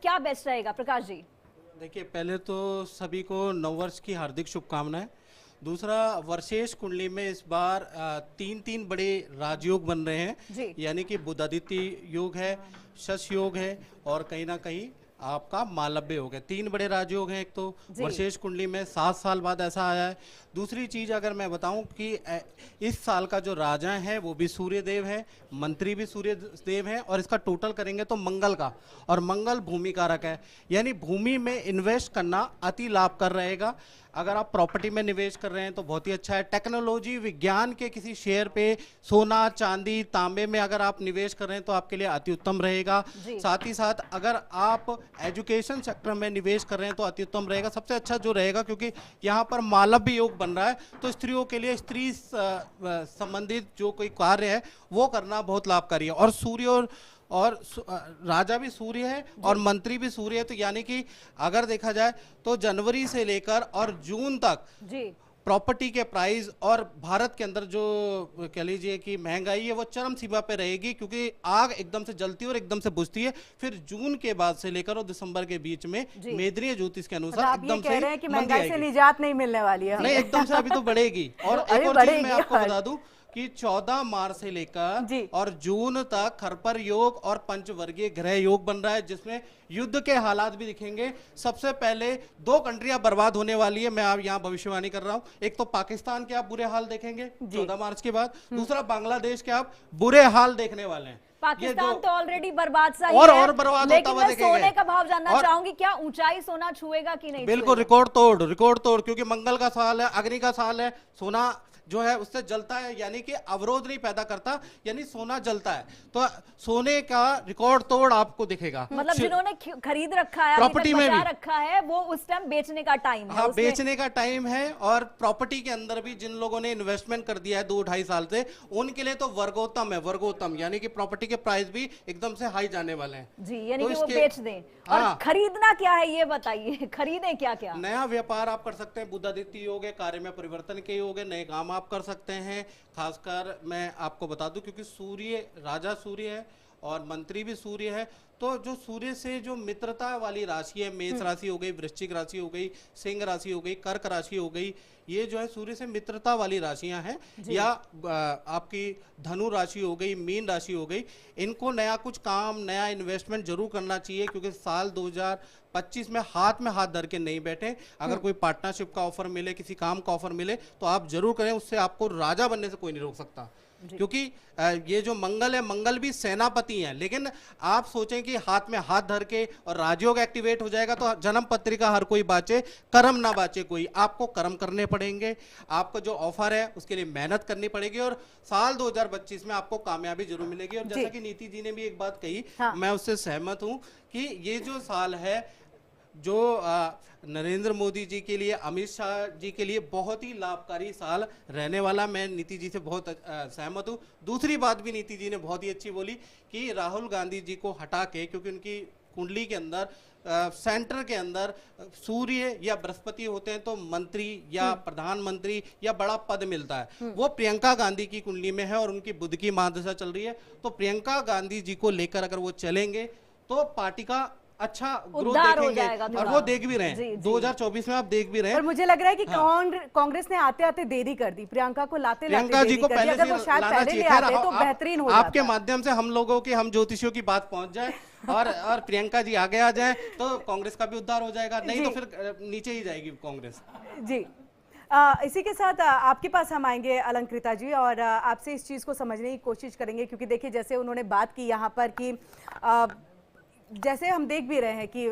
क्या बेस्ट रहेगा प्रकाश जी? देखिए, पहले तो सभी को नववर्ष की हार्दिक शुभकामनाएं। दूसरा, वर्षेश कुंडली में इस बार तीन तीन बड़े राजयोग बन रहे हैं, जी। यानी कि बुधादित्य योग है, शश योग है और कहीं ना कहीं आपका मालव्य योग है। तीन बड़े राजयोग हैं। एक तो जी। वर्षेश कुंडली में 7 साल बाद ऐसा आया है। दूसरी चीज अगर मैं बताऊं कि इस साल का जो राजा है वो भी सूर्य देव है, मंत्री भी सूर्य देव है, और इसका टोटल करेंगे तो मंगल का, और मंगल भूमि कारक है, यानी भूमि में इन्वेस्ट करना अति लाभकर रहेगा। अगर आप प्रॉपर्टी में निवेश कर रहे हैं तो बहुत ही अच्छा है। टेक्नोलॉजी विज्ञान के किसी शेयर पे, सोना चांदी तांबे में अगर आप निवेश कर रहे हैं तो आपके लिए अति उत्तम रहेगा। साथ ही साथ अगर आप एजुकेशन सेक्टर में निवेश कर रहे हैं तो अति उत्तम रहेगा। सबसे अच्छा जो रहेगा, क्योंकि यहाँ पर मालव्य योग बन रहा है, तो स्त्रियों के लिए स्त्री संबंधित जो कोई कार्य है वो करना बहुत लाभकारी है। और सूर्य और राजा भी सूर्य है और मंत्री भी सूर्य है, तो यानी कि अगर देखा जाए तो जनवरी से लेकर और जून तक जी प्रॉपर्टी के प्राइस और भारत के अंदर जो कह लीजिए कि महंगाई है वो चरम सीमा पे रहेगी, क्योंकि आग एकदम से जलती है और एकदम से बुझती है। फिर जून के बाद से लेकर और दिसंबर के बीच में मेदनीय ज्योतिष के अनुसार एकदम से कह रहे हैं कि महंगाई से निजात नहीं मिलने वाली है। नहीं, एकदम से अभी तो बढ़ेगी। और एक और चीज मैं आपको बता दूं कि 14 मार्च से लेकर और जून तक खरपर योग और पंचवर्गीय ग्रह योग बन रहा है, जिसमें युद्ध के हालात भी दिखेंगे। सबसे पहले 2 कंट्रियां बर्बाद होने वाली है, मैं आप यहाँ भविष्यवाणी कर रहा हूँ। एक तो पाकिस्तान के आप बुरे हाल देखेंगे 14 मार्च के बाद, दूसरा बांग्लादेश के आप बुरे हाल देखने वाले हैं। पाकिस्तान तो ऑलरेडी बर्बाद सा ही और है, और बर्बाद लेकिन होता हुआ मैं सोने का भाव जानना चाहूंगी, क्या ऊंचाई सोना छुएगा कि नहीं? बिल्कुल रिकॉर्ड तोड़, क्योंकि मंगल का साल है, अग्नि का साल है। सोना जो है उससे जलता है, यानी कि अवरोध नहीं पैदा करता, यानी सोना जलता है। तो सोने का रिकॉर्ड तोड़ आपको दिखेगा। मतलब जिन्होंने खरीद रखा है, प्रॉपर्टी में भी रखा है, वो उस टाइम बेचने का टाइम है। हाँ, बेचने का टाइम है। और प्रॉपर्टी के अंदर भी जिन लोगों ने इन्वेस्टमेंट कर दिया है 2-2.5 साल से, उनके लिए तो वर्गोत्तम है, वर्गोत्तम, यानी कि प्रॉपर्टी के प्राइस भी एकदम से हाई जाने वाले हैं जी, यानी कि वो बेच दें। और खरीदना क्या है ये बताइए, खरीदें क्या क्या? नया व्यापार आप कर सकते हैं, बुधादित्य योग है, कार्य में परिवर्तन के योग है, नए काम आप कर सकते हैं। खासकर मैं आपको बता दूं, क्योंकि सूर्य राजा सूर्य है और मंत्री भी सूर्य है, तो जो सूर्य से जो मित्रता वाली राशि है, मेष राशि हो गई, वृश्चिक राशि हो गई, सिंह राशि हो गई, कर्क राशि हो गई, ये जो है सूर्य से मित्रता वाली राशियां हैं। या आपकी धनु राशि हो गई, मीन राशि हो गई, इनको नया कुछ काम, नया इन्वेस्टमेंट जरूर करना चाहिए, क्योंकि साल 2025 में हाथ धर के नहीं बैठे। अगर कोई पार्टनरशिप का ऑफर मिले, किसी काम का ऑफर मिले, तो आप जरूर करें, उससे आपको राजा बनने से कोई नहीं रोक सकता। क्योंकि ये जो मंगल है, मंगल भी सेनापति हैं, लेकिन आप सोचें कि हाथ में हाथ धर के और राजयोग एक्टिवेट हो जाएगा तो जन्म पत्रिका हर कोई बाचे, कर्म ना बाचे कोई। आपको कर्म करने पड़ेंगे, आपको जो ऑफर है उसके लिए मेहनत करनी पड़ेगी, और साल 2025 में आपको कामयाबी जरूर मिलेगी। और जैसा कि नीति जी ने भी एक बात कही, मैं उससे सहमत हूं कि ये जो साल है, जो नरेंद्र मोदी जी के लिए, अमित शाह जी के लिए बहुत ही लाभकारी साल रहने वाला। मैं नीति जी से बहुत सहमत हूँ। दूसरी बात भी नीति जी ने बहुत ही अच्छी बोली कि राहुल गांधी जी को हटा के, क्योंकि उनकी कुंडली के अंदर सेंटर के अंदर सूर्य या बृहस्पति होते हैं, तो मंत्री या प्रधानमंत्री या बड़ा पद मिलता है, वो प्रियंका गांधी की कुंडली में है और उनकी बुध की महादशा चल रही है। तो प्रियंका गांधी जी को लेकर अगर वो चलेंगे तो पार्टी का अच्छा ग्रोथ देखेंगे, और वो देख भी रहे हैं। 2024 में आप देख भी रहे हैं। और मुझे लग रहा है कि कांग्रेस ने आते आते देरी कर दी, प्रियंका को लाते प्रियंका जी को पहले से लाना चाहिए। तो बेहतरीन हो जाता। आपके माध्यम से हम लोगों की, हम ज्योतिषियों की बात पहुंच जाए और प्रियंका जी आगे आ जाए तो कांग्रेस का भी उद्धार हो जाएगा, नहीं तो फिर नीचे ही जाएगी कांग्रेस जी। इसी के साथ आपके पास हम आएंगे अलंकृता जी, और आपसे इस चीज को समझने की कोशिश करेंगे, क्योंकि देखिए जैसे उन्होंने बात की यहाँ पर कि जैसे हम देख भी रहे हैं कि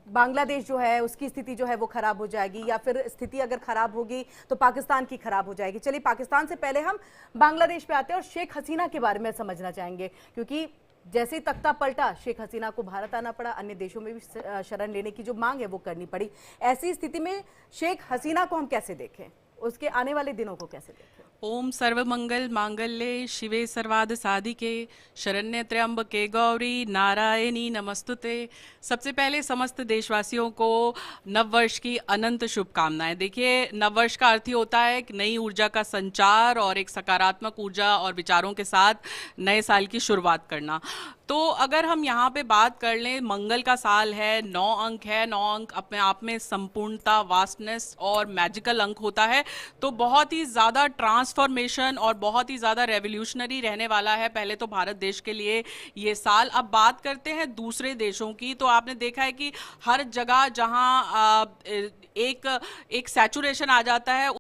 बांग्लादेश जो है उसकी स्थिति जो है वो खराब हो जाएगी, या फिर स्थिति अगर खराब होगी तो पाकिस्तान की खराब हो जाएगी। चलिए पाकिस्तान से पहले हम बांग्लादेश पे आते हैं और शेख हसीना के बारे में समझना चाहेंगे, क्योंकि जैसे ही तख्ता पलटा शेख हसीना को भारत आना पड़ा, अन्य देशों में भी शरण लेने की जो मांग है वो करनी पड़ी। ऐसी स्थिति में शेख हसीना को हम कैसे देखें, उसके आने वाले दिनों को कैसे देखें? ओम सर्वमंगल मांगल्ये शिवे सर्वार्थ साधिके शरण्य त्र्यंबके गौरी नारायणी नमस्तुते। सबसे पहले समस्त देशवासियों को नववर्ष की अनंत शुभकामनाएं। देखिए, नववर्ष का अर्थ ही होता है कि नई ऊर्जा का संचार और एक सकारात्मक ऊर्जा और विचारों के साथ नए साल की शुरुआत करना। तो अगर हम यहाँ पे बात कर लें, मंगल का साल है, 9 अंक है, 9 अंक अपने आप में संपूर्णता, वास्टनेस और मैजिकल अंक होता है। तो बहुत ही ज़्यादा ट्रांसफॉर्मेशन और बहुत ही ज़्यादा रेवोल्यूशनरी रहने वाला है पहले तो भारत देश के लिए ये साल। अब बात करते हैं दूसरे देशों की, तो आपने देखा है कि हर जगह जहाँ एक सैचुरेशन आ जाता है